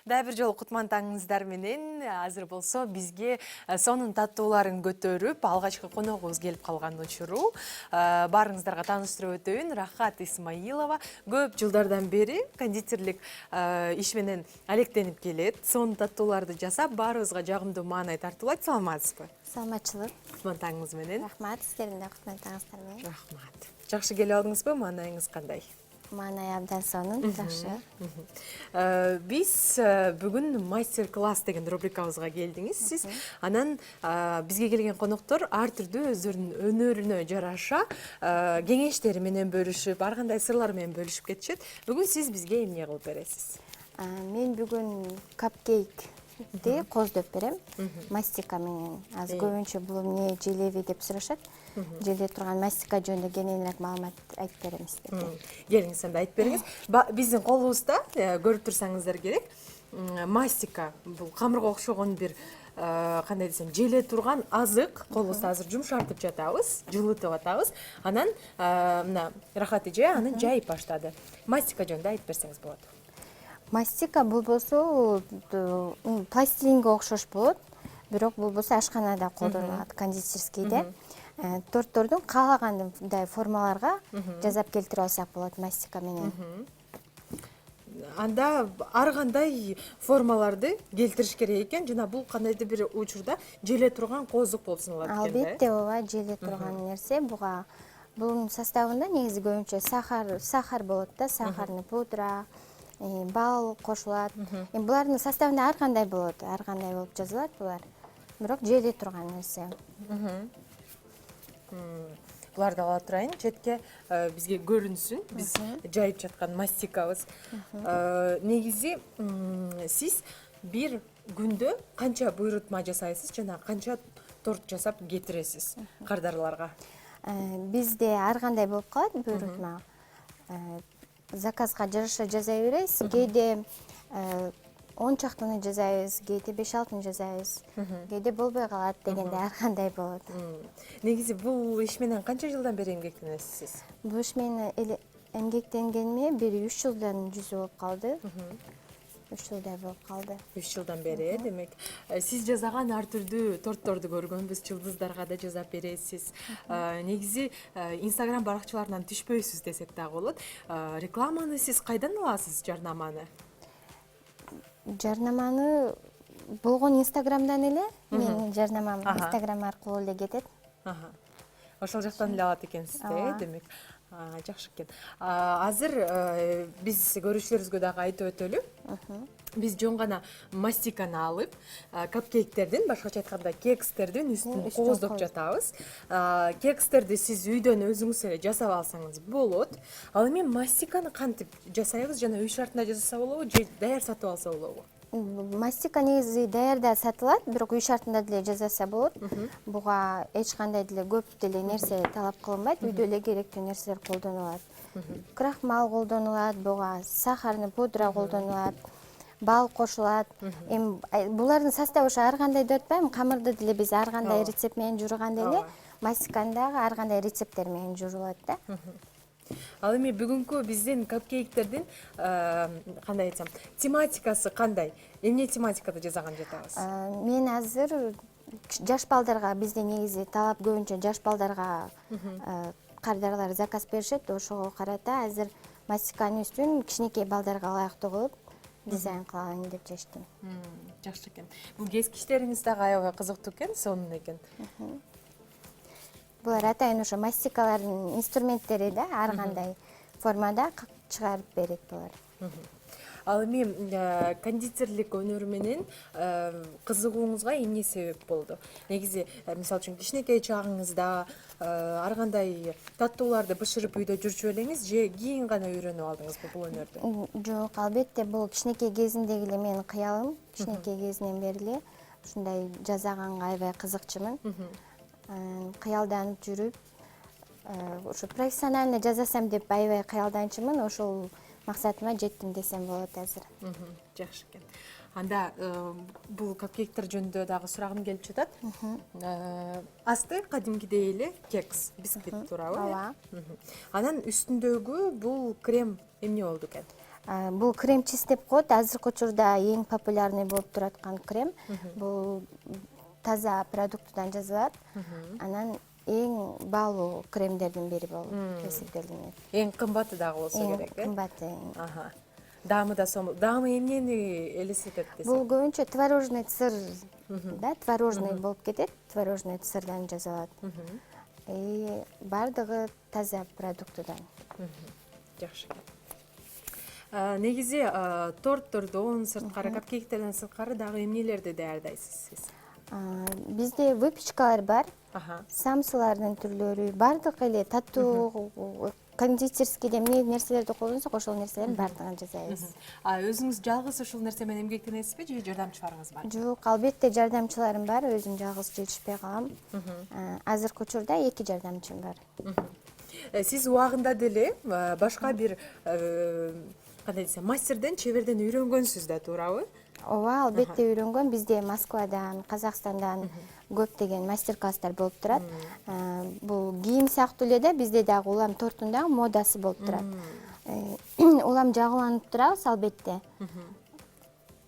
Дагы бир жолу кутман таңыңыздар менен азыр болсо бизге сонун таттууларын көтөрүп алгачкы коногубуз келип калган учуру. Баарыңыздарга тааныштырып өтөйүн. Рахат Исмаилова көп жылдардан бери кондитерлик иш менен алектенип келет. Сонун таттууларды жасап, баарыбызга жагымдуу маанай тартуулайт. Саламатсызбы? Саламатчылык. Кутман таңыңыз менен. Рахмат, сиздердин да кутман таңыңыздар менен. Рахмат. Жакшы келип алдыңызбы? Маанайыңыз кандай? Маанай абдан сонун, жакшы. Биз бүгүн мастер-класс деген рубрикабызга келдиңиз. Сиз анан бизге келген коноктор ар түрдүү өздөрүнүн өнөрүнө жараша кеңештери менен бөлүшүп, ар кандай сырлар менен бөлүшүп кетишет. Бүгүн сиз бизге эмне кылып бересиз? Мен бүгүн капкейкти коздоп берем. Мастика менен. Азыр көбүнчө бул эмне желеби деп сурашат. Желе турган мастика жөнүндө кененирээк маалымат айтып берем сиздерге. Келиңиз, анда айтып бериңиз. Биздин колубузда көрүп турсаңыздар керек. Мастика бул камырга окшогон бир кандай десем, желе турган азык. Колубузда азыр жумшартып жатабыз, жылытып атабыз. Анан мына Рахат эже аны жайып баштады. Мастика жөнүндө айтып берсеңиз болот. Мастика бул болсо пластилинге окшош болот, бирок бул болсо ашканада колдонулат, кондитерскийде. Торттордун каалагандай формаларга жасап келтирип алсак болот мастика менен. Анда ар кандай формаларды келтириш керек экен. Жана бул кандайдыр бир учурда желе турган коздук болуп саналат экен да. Албетте, ооба, желе турган нерсе. Бунун составында негизи көбүнчө сахар болот да, сахарный пудра, бал кошулат. Булардын составында ар кандай болот, ар кандай болуп жазылат булар. Бирок желе турган нерсе. Буларды ала турайын, четке бизге көрүнсүн. Биз жайып жаткан мастикабыз. Негизи сиз бир күндө канча буйрутма жасайсыз жана канча торт жасап кетиресиз кардарларга? Бизде ар кандай болуп калат буйрутма. Заказга жараша жасай беребиз. Кээде 10 чактыны жасайбыз, кээде 5-6 жасайбыз. Кээде болбой калат дегенде ар кандай болот. Негизи бул иш менен канча жылдан бери эмгектенесиз? Бул иш менен эмгектенгениме бир 3 жылдан жүзү болуп калды. 3 жылдай болуп калды. 3 жылдан бери, демек. Сиз жасаган ар түрдүү тортторду көргөнбүз, жылдыздарга да жасап бересиз. Негизи Instagram баракчаларынан түшпөйсүз десек дагы болот. Рекламаны сиз кайдан аласыз, жарнаманы? Жарнаманы болгон Instagramдан эле, менин жарнамам Instagram аркылуу эле кетет. Ошол жактан эле алат экенсиз да, демек. Жакшы экен. Азыр биз көрүүчүлөрүбүзгө дагы айтып өтөлү. Биз жон гана мастиканы алып, капкейктердин, башкача айтканда кекстердин үстүн кооздоп жатабыз. Кекстерди сиз үйдөн өзүңүз эле жасап алсаңыз болот. Ал эми мастиканы кантип жасайбыз жана үй шартында жасаса болобу же даяр сатып алса болобу? Мастика негизи даярда сатылат, бирок үй шартында деле жасаса болот. Буга эч кандай деле көп деле нерсе талап кылынбайт, үйдө эле керектүү нерселер колдонулат. Крахмал колдонулат, буга сахарный пудра колдонулат, бал кошулат. Булардын составы ошо ар кандай деп атпайбы, камырды деле биз ар кандай рецепт менен жуурганда эле, мастиканы дагы ар кандай рецепттер менен жуурулат да. Ал эми бүгүнкү биздин капкейктердин кандай айтсам, тематикасы кандай? Эмне тематикада жасаган жатабыз? Мен азыр жаш балдарга, бизде негизи талап көбүнчө жаш балдарга кардарлар заказ беришет, ошого карата азыр мастиканын үстүн кичинекей балдарга ылайыктуу кылып дизайн кылайын деп чечтим. Жакшы экен. Бул кескичтериңиз дагы аябай кызыктуу экен, сонун экен. Булар атайын ошо мастикалардын инструменттери да, ар кандай формада чыгарып берет булар. Ал эми кондитерлик өнөрү менен кызыгууңузга эмне себеп болду? Негизи, мисалы үчүн кичинекей чагыңызда ар кандай таттууларды бышырып үйдө жүрчү элеңиз же кийин гана үйрөнүп алдыңызбы бул өнөрдү? Жок, албетте, бул кичинекей кезимдеги эле менин кыялым. Кичинекей кезинен бери эле ушундай жасаганга аябай кызыкчумун. Кыялданып жүрүп, ушу профессионально жасасам деп аябай кыялданчумун. Ошол максатыма жеттим десем болот азыр. Жакшы экен. Анда бул капкейктер жөнүндө дагы сурагым келип жатат. Асты кадимкидей эле кекс, бисквит туурабы? Ооба. Анан үстүндөгү бул крем эмне болду экен? Бул кремчис деп коет. Азыркы учурда эң популярный болуп тураткан крем. Бул таза продуктудан жасалат. Анан эң баалуу кремдердин бири болуп эсептелинет. Эң кымбаты дагы болсо керек, Эң кымбаты. Аха. Даамы да сом. Даамы эмнени элестетет десек? Бул көбүнчө творожный сыр, да, творожный болуп кетет. Творожный сырдан жасалат. Бардыгы таза продуктудан. Жакшы. Негизи торттордон сырткары, капкейктерден сырткары дагы эмнелерди даярдайсыз сиз? Бизде выпечкалар бар. Самсылардын түрлөрү, бардык эле таттуу кондитерскийде эмне нерселерди колдонсок ошол нерселердин бардыгын жасайбыз. Өзүңүз жалгыз ушул нерсе менен эмгектенесизби же жардамчыларыңыз бар? Жок, албетте жардамчыларым бар, өзүм жалгыз жетишпей калам. Азыркы учурда 2 жардамчым бар. Сиз убагында деле башка бир кандай десем, мастерден, чеберден үйрөнгөнсүз да, туурабы? Ооба, албетте үйрөнгөн. Бизде Москвадан, Казакстандан көптөгөн мастер-класстар болуп турат. Бул кийим сыяктуу эле да, бизде дагы улам торттун дагы модасы болуп турат. Улам жагыланып турабыз албетте.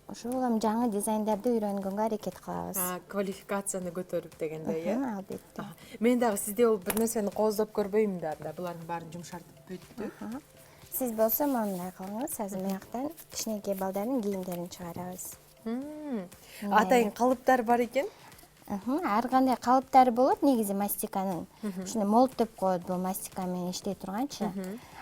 Ошо улам жаңы дизайндарды үйрөнгөнгө аракет кылабыз. Квалификацияны көтөрүп дегендей, э? Албетте. Мен дагы сизде бир нерсени кооздоп көрбөйм да, булардын баарын жумшартып бүттү. Сиз болсо мындай кылыңыз, азыр мыяктан кичинекей балдардын кийимдерин чыгарабыз. Атайын калыптар бар экен? Ар кандай калыптары болот негизи мастиканын. Ушуну молд деп коет, бул мастика менен иштей турганчы.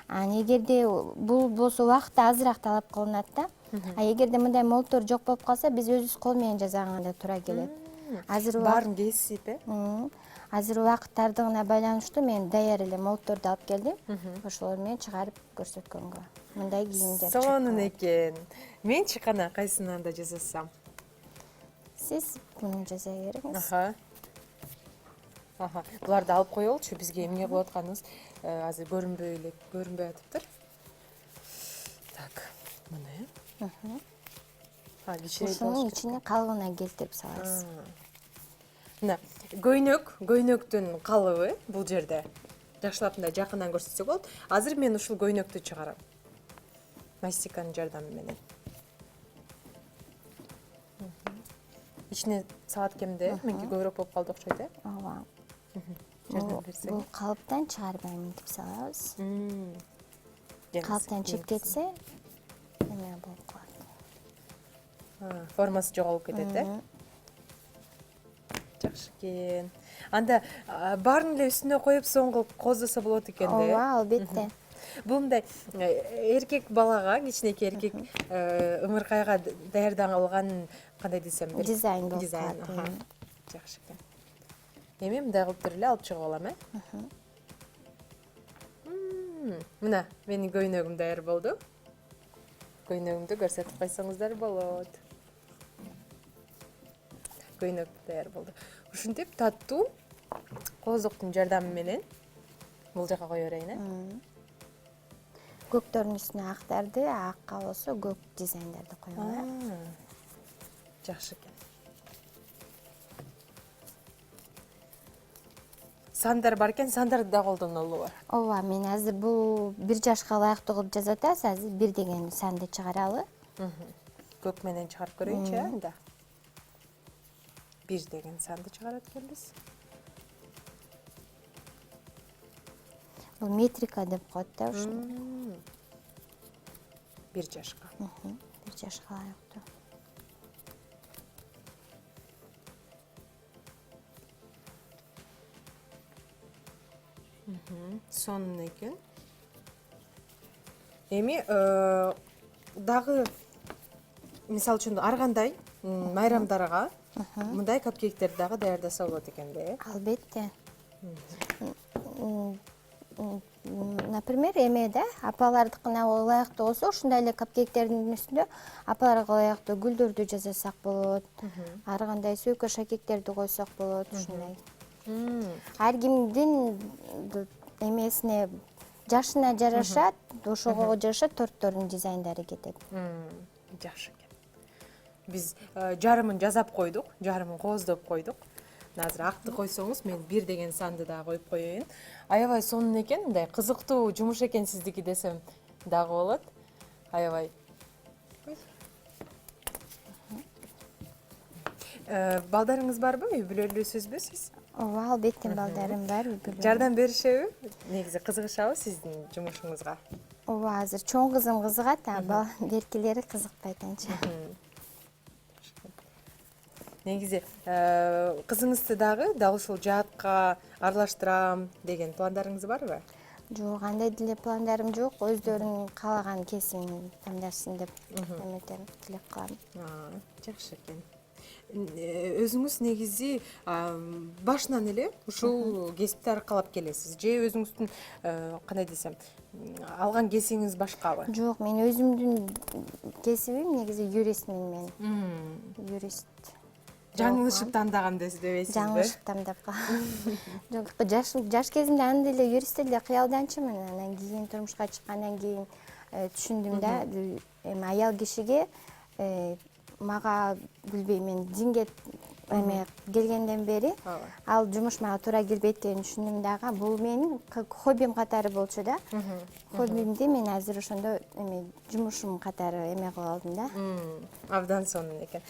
Эгерде бул болсо убакыт азыраак талап кылынат да. Эгерде мындай молдтор жок болуп калса, биз өзүбүз кол менен жасаганга туура келет. Азыр баарын кесип, азыр убакыт тардыгына байланыштуу мен даяр эле молдторду алып келдим. Ошолор менен чыгарып көрсөткөнгө. Мындай кийимдер. Сонун экен. Менчи кана кайсынан да жасасам? Сиз буну жасай бериңиз. Буларды алып коелучу, бизге эмне кылып атканыбыз азыр көрүнбөй атыптыр. Так, мына. Ушунун ичине калыбына келтирип салабыз. Мына көйнөктүн калыбы бул жерде. Жакшылап мындай жакындан көрсөтсөк болот. Азыр мен ушул көйнөктү чыгарам. Мастиканын жардамы менен. Ичине салат кемде, менки көбүрөөк болуп калды окшойт, э? Ооба. Жардам берсең. Бул калыптан чыгарбай мынтип салабыз. Калыптан чыгып кетсе, эме болуп калат. Формасы жоголуп кетет, э? Жакшы экен. Анда баарын эле үстүнө коюп соң кылып кооздосо болот экен да. Ооба, албетте. Бул мындай эркек балага, кичинекей эркек ымыркайга даярдалган кандай десем, дизайн болуп калат. Жакшы экен. Эми мындай кылып туруп эле алып чыгып алам, э? Мына менин көйнөгүм даяр болду. Көйнөгүмдү көрсөтүп койсоңуздар болот. Көйнөк даяр болду. Ушинтип таттуу кооздуктун жардамы менен бул жака кое берейин, э? Көктөрдүн үстүнө актарды, акка болсо көк дизайндарды коелу. Жакшы экен. Сандар бар экен, сандарды да колдонолубу? Ооба, мен азыр бул 1 жашка ылайыктуу кылып жасап атабыз. Азыр 1 деген санды чыгаралы. Көк менен чыгарып көрөйүнчү, э, анда. 1 деген санды чыгарат экенбиз. Бул метрика деп коет да ушуну. 1 жашка. 1 жашка ылайыктуу. Сонун экен. Эми дагы мисалы үчүн ар кандай майрамдарга мындай капкейктерди дагы даярдаса болот экен да, э? Албетте. Например, эме да, апалардыкына ылайыктуу болсо, ушундай эле капкейктердин үстүндө апаларга ылайыктуу гүлдөрдү жасасак болот. Ар кандай сөйкө шакектерди койсок болот, ушундай. Ар кимдин эмесине жашына жараша, ошого жараша торттордун дизайндары кетет. Жакшы экен. Биз жарымын жасап койдук, жарымын кооздоп койдук. Азыр акты койсоңуз, мен 1 деген санды дагы коюп коеюн. Аябай сонун экен, мындай кызыктуу жумуш экен сиздики десем дагы болот. аябай. Балдарыңыз барбы? Үй бүлөлүүсүзбү сиз? Ооба, албетте балдарым бар. Жардам беришеби? Негизи кызыгышабы сиздин жумушуңузга? Ооба, азыр чоң кызым кызыгат, беркилери кызыкпайт анча. Негизи кызыңызды дагы дал ушул жаатка аралаштырам деген пландарыңыз барбы? Жок, андай деле пландарым жок. Өздөрүнүн каалаган кесибин тандашсын деп эметем, тилек кылам. Жакшы экен. Өзүңүз негизи башынан эле ушул кесипти аркалап келесиз же өзүңүздүн кандай десем, алган кесибиңиз башкабы? Жок, мен өзүмдүн кесибим негизи юристмин мен. Юрист. Жаңылышып тандаган дебейсизби? Жаңылышып тандап калам. Жок, жаш кезимде аны деле юрист деле кыялданчумун. Анан кийин турмушка чыккандан кийин түшүндүм да, эми аял кишиге мага билбейм, мен динге эме келгенден бери ал жумуш мага туура келбейт деген түшүндүм дагы. Бул менин хоббим катары болчу да. Хоббимди мен азыр ошондо эме жумушум катары эме кылып алдым да. Абдан сонун экен.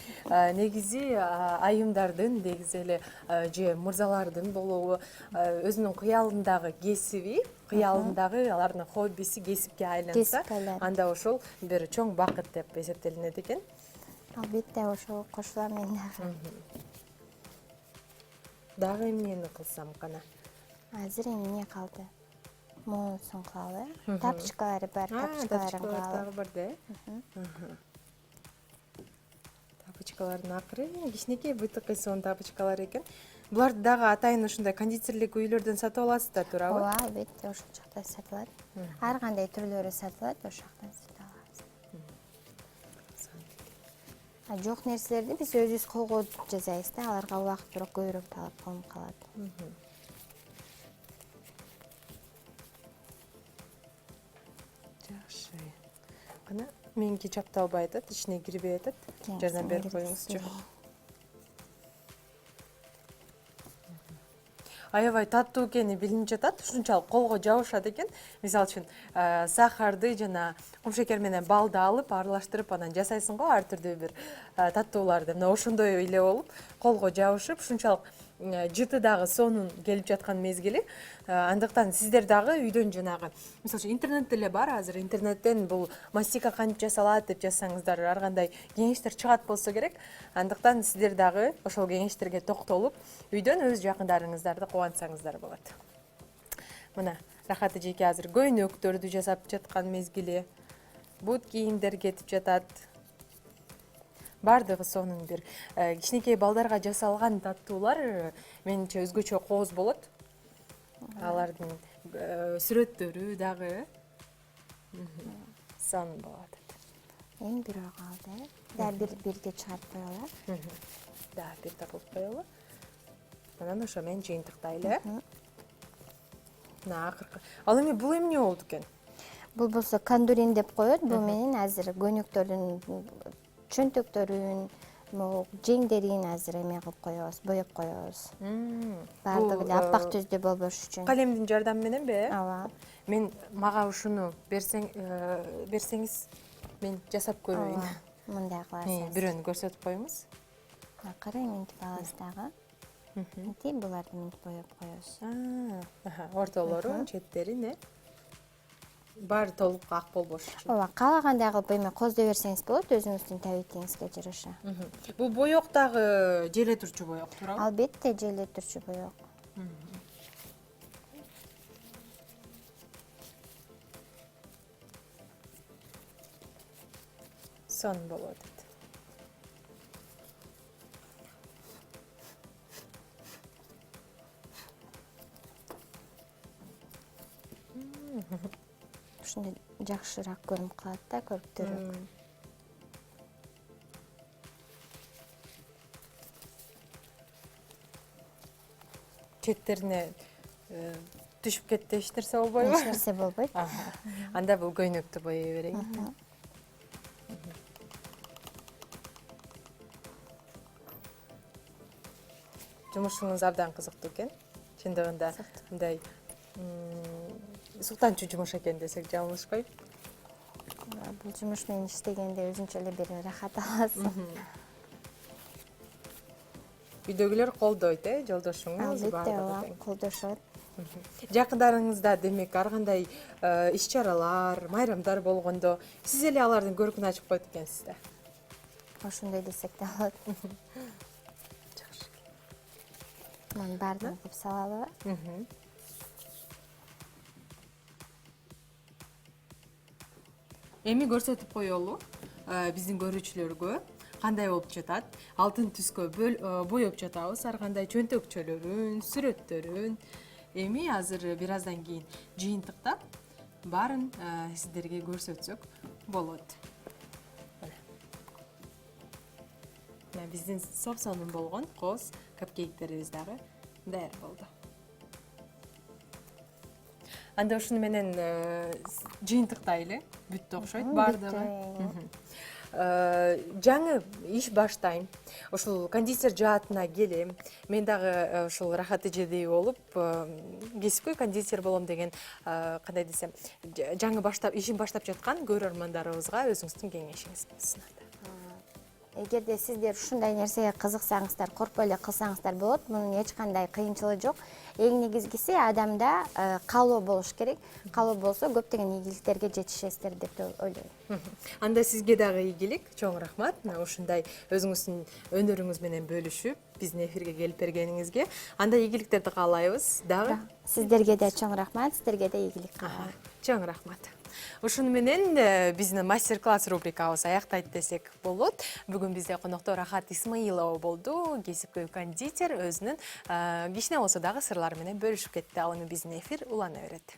Негизи айымдардын негизи эле же мырзалардын болобу өзүнүн кыялындагы кесиби, кыялындагы алардын хоббиси кесипке айланса, анда ошол бир чоң бакыт деп эсептелинет экен. Албетте ошол кошулам мен дагы. Дагы эмнени кылсам кана? Азыр эмне калды? Могу кылалы. Тапочкалары бар, тапочкаларын кылалы. Дагы бар да. Тапочкалардын акыры кичинекей бытыкый сонун тапочкалар экен. Буларды дагы атайын ушундай кондитерлик үйлөрдөн сатып аласыз да, туурабы? Ооба, албетте ошол жакта сатылат. Ар кандай түрлөрү сатылат, ошол жактан сатып алабыз. Жок нерселерди биз өзүбүз колго жасайбыз да, аларга убакыт бирок көбүрөөк талап кылынып калат. Жакшы. Кана меники чапталбай атат, ичине кирбей атат. Жардам берип коюңузчу. Аябай таттуу экени билинип жатат, ушунчалык колго жабышат экен. Мисалы үчүн, сахарды жана кумшекер менен балды алып, аралаштырып анан жасайсың го ар түрдүү бир таттууларды. Мына ошондой эле болуп, колго жабышып, ушунчалык жыты дагы сонун келип жаткан мезгили. Андыктан сиздер дагы үйдөн жанагы, мисалы үчүн интернет деле бар азыр. Интернеттен бул мастика кантип жасалат деп жазсаңыздар, ар кандай кеңештер чыгат болсо керек. Андыктан сиздер дагы ошол кеңештерге токтолуп, үйдөн өз жакындарыңыздарды кубансаңыздар болот. Мына Рахат эжеке азыр көйнөктөрдү жасап жаткан мезгили. Бут кийимдер кетип жатат. Бардыгы сонун бир кичинекей балдарга жасалган таттуулар менимче өзгөчө кооз болот. Алардын сүрөттөрү дагы сонун болот. Эми бирөө калды. Дагы бирге чыгарып коелу. Дагы бир кылып коелу. Анан ошо менен жыйынтыктайлы. Мына акыркы. Ал эми бул эмне болду экен? Бул болсо кондурин деп коет. Бул менен азыр көйнөктөрдүн чөнтөктөрүн, жеңдерин азыр эме кылып коебуз, боеп коебуз. Бардыгы эле аппак түздүү болбош үчүн. Калемдин жардамы мененби? Ооба. Мен мага ушуну берсеңиз, мен жасап көрөйүн. Мындай кыласыз. Бирөөнү көрсөтүп коюңуз. Акыры минтип алабыз дагы. Минтип буларды минтип боеп коебуз. Ортолорун, четтерин, баары толук ак болбош үчүн. Ооба, каалагандай кылып эме коздой берсеңиз болот, өзүңүздүн табитиңизге жараша. Бул боек дагы желе турчу боек, туурабы? Албетте желе турчу боек. Сонун болуп атат. Ушундай жакшыраак көрүнүп калат да, көрктөрүк. Четтерине түшүп кетти, эч нерсе болбойбу? Эч нерсе болбойт. Анда бул көйнөктү боей берейин. Жумушуңуз абдан кызыктуу экен. Чындыгында мындай суктанчу жумуш экен десек жаңылышпайбы? бул жумуш менен иштегенде өзүнчө эле бир рахат аласың. Үйдөгүлөр колдойт, жолдошуңуз Албетте, баардыгы ооба, тең. колдошот. Жакындарыңызда демек ар кандай иш-чаралар, майрамдар болгондо сиз эле алардын көркүн ачып коет экенсиз да. Ошондой десек да болот. Жакшы. Мунун баардыгын кылып салалыбы? Эми көрсөтүп коелу биздин көрүүчүлөргө кандай болуп жатат. Алтын түскө боеп жатабыз ар кандай чөнтөкчөлөрүн, сүрөттөрүн. Эми азыр бир аздан кийин жыйынтыктап баарын сиздерге көрсөтсөк болот. Мына биздин соп-сонун болгон коз капкейктерибиз дагы даяр болду. Анда ушуну менен жыйынтыктайлы. Бүттү окшойт баардыгы. Жаңы иш баштайм. Ушул кондитер жаатына келем. Мен дагы ушул рахаты жедей болуп, кесипкөй кондитер болом деген, кандай десем, жаңы ишин баштап жаткан көрөрмандарыбызга өзүңүздүн кеңешиңиз болсун. Эгерде сиздер ушундай нерсеге кызыксаңыздар, коркпой эле кылсаңыздар болот. Мунун эч кандай кыйынчылыгы жок. Эң негизгиси адамда каалоо болуш керек. Каалоо болсо көптөгөн ийгиликтерге жетишесиздер деп ойлойм. Анда сизге дагы ийгилик, чоң рахмат. Мына ушундай өзүңүздүн өнөрүңүз менен бөлүшүп, биздин эфирге келип бергениңизге. Анда ийгиликтерди каалайбыз дагы. Сиздерге да чоң рахмат, сиздерге да ийгилик каалайм. Чоң рахмат. Ушуну менен биздин мастер-класс рубрикабыз аяктайт десек болот. Бүгүн бизде конокто Рахат Исмаилова болду. Кесипкөй кондитер өзүнүн кичине болсо дагы сырлары менен бөлүшүп кетти. Ал эми биздин эфир улана берет.